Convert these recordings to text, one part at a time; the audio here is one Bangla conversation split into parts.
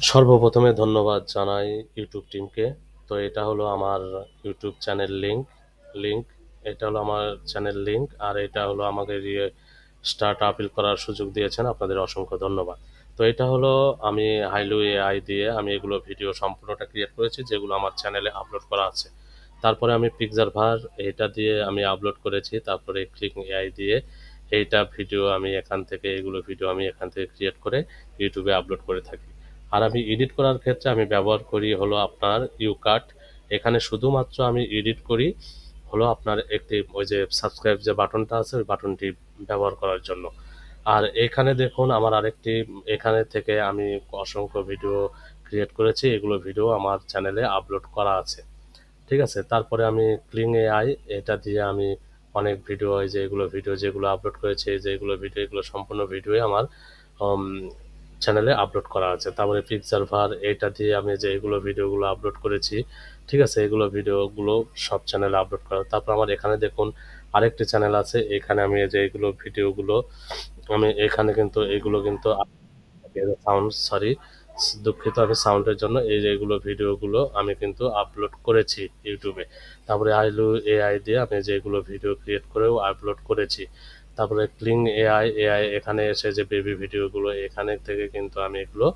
সর্বপ্রথমে ধন্যবাদ জানাই ইউটিউব টিমকে। তো এটা হলো আমার ইউটিউব চ্যানেল লিংক। এটা হলো আমার চ্যানেল লিংক, আর এটা হলো আমাকে স্টার্ট আপিল করার সুযোগ দিয়েছেন, আপনাদের অসংখ্য ধন্যবাদ। তো এটা হলো আমি হাইলু এআই দিয়ে আমি এগুলো ভিডিও সম্পূর্ণটা ক্রিয়েট করেছি, যেগুলো আমার চ্যানেলে আপলোড করা আছে। তারপরে আমি পিক্সারভার এটা দিয়ে আমি আপলোড করেছি। তারপরে ক্লিক এআই দিয়ে এইটা ভিডিও আমি এখান থেকে এগুলো ভিডিও আমি এখান থেকে ক্রিয়েট করে ইউটিউবে আপলোড করে থাকি। আর আমি এডিট করার ক্ষেত্রে আমি ব্যবহার করি হলো আপনার ইউকাট। এখানে শুধুমাত্র আমি এডিট করি হলো আপনার একটি ওই যে সাবস্ক্রাইব যে বাটনটা আছে ওই বাটনটি ব্যবহার করার জন্য। আর এখানে দেখুন আমার আরেকটি, এখানে থেকে আমি অসংখ্য ভিডিও ক্রিয়েট করেছি, এগুলো ভিডিও আমার চ্যানেলে আপলোড করা আছে। ঠিক আছে, তারপরে আমি ক্লিং এআই এটা দিয়ে আমি অনেক ভিডিও, এই যে এগুলো ভিডিও যেগুলো আপলোড করেছি, এই যে এগুলো ভিডিও, এগুলো সম্পূর্ণ ভিডিওই আমার চ্যানেলে আপলোড করা আছে। তারপরে পিক্সারভার এটা দিয়ে আমি যে এগুলো ভিডিওগুলো আপলোড করেছি, ঠিক আছে, এগুলো ভিডিওগুলো সব চ্যানেলে আপলোড করা। তারপর আমার এখানে দেখুন আরেকটি চ্যানেল আছে, এখানে আমি এই যে এগুলো ভিডিওগুলো আমি এখানে কিন্তু এগুলো কিন্তু সাউন্ড, সরি দুঃখিত, আমি সাউন্ডের জন্য এই যে এগুলো ভিডিওগুলো আমি কিন্তু আপলোড করেছি ইউটিউবে। তারপরে আইলু এআই দিয়ে আমি যেগুলো ভিডিও ক্রিয়েট করেও আপলোড করেছি। তারপরে ক্লিং এআই এখানে এসে যে বেবি ভিডিওগুলো এখানে থেকে কিন্তু আমি এগুলো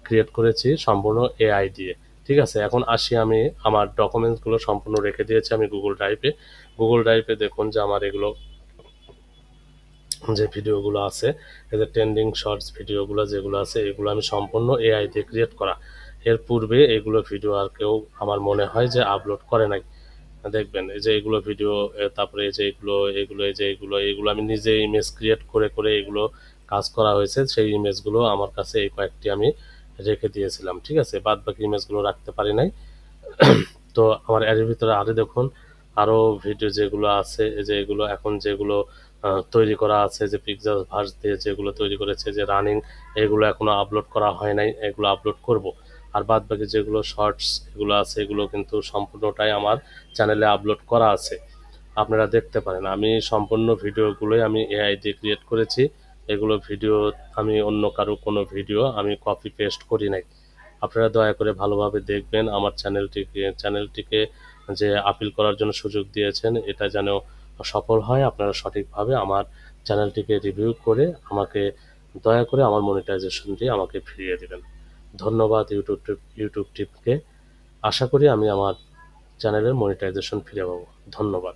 ক্রিয়েট করেছি সম্পূর্ণ এআই দিয়ে। ঠিক আছে, এখন আসি আমি আমার ডকুমেন্টসগুলো সম্পূর্ণ রেখে দিয়েছি আমি গুগল ড্রাইভে দেখুন যে আমার এগুলো যে ভিডিওগুলো আছে, এই যে ট্রেন্ডিং শর্টস ভিডিওগুলো যেগুলো আছে এগুলো আমি সম্পূর্ণ এআই দিয়ে ক্রিয়েট করা। এর পূর্বে এগুলো ভিডিও আর কেউ আমার মনে হয় যে আপলোড করে নাই। দেখবেন এই যে এগুলো ভিডিও, তারপরে এই যে এগুলো এই যে এগুলো আমি নিজে ইমেজ ক্রিয়েট করে করে এগুলো কাজ করা হয়েছে। সেই ইমেজগুলো আমার কাছে এই কয়েকটি আমি রেখে দিয়েছিলাম। ঠিক আছে, বাদ বাকি ইমেজগুলো রাখতে পারি নাই। তো আমার এর ভিতরে আরো দেখুন আরো ভিডিও যেগুলো আছে, এই যে এগুলো এখন যেগুলো তৈরি করা আছে, যে পিক্সেল ভার্স দিয়ে যেগুলো তৈরি করেছে যে রানিং, এগুলো এখনো আপলোড করা হয় নাই, এগুলো আপলোড করব। আর বাদ বাকি যেগুলো শর্টস এগুলো আছে এগুলো কিন্তু সম্পূর্ণটাই আমার চ্যানেলে আপলোড করা আছে, আপনারা দেখতে পারেন। আমি সম্পূর্ণ ভিডিওগুলোই আমি এআই দিয়ে ক্রিয়েট করেছি। এগুলো ভিডিও আমি অন্য কারো কোনো ভিডিও আমি কপি পেস্ট করি নাই। আপনারা দয়া করে ভালোভাবে দেখবেন আমার চ্যানেলটিকে যে আপিল করার জন্য সুযোগ দিয়েছেন এটা যেন সফল হয়। আপনারা সঠিকভাবে আমার চ্যানেলটিকে রিভিউ করে আমাকে দয়া করে আমার মনিটাইজেশনটি আমাকে ফিরিয়ে দিবেন। ধন্যবাদ ইউটিউব টিমকে। আশা করি আমি আমার চ্যানেলের মনিটাইজেশন ফিরে পাবো। ধন্যবাদ।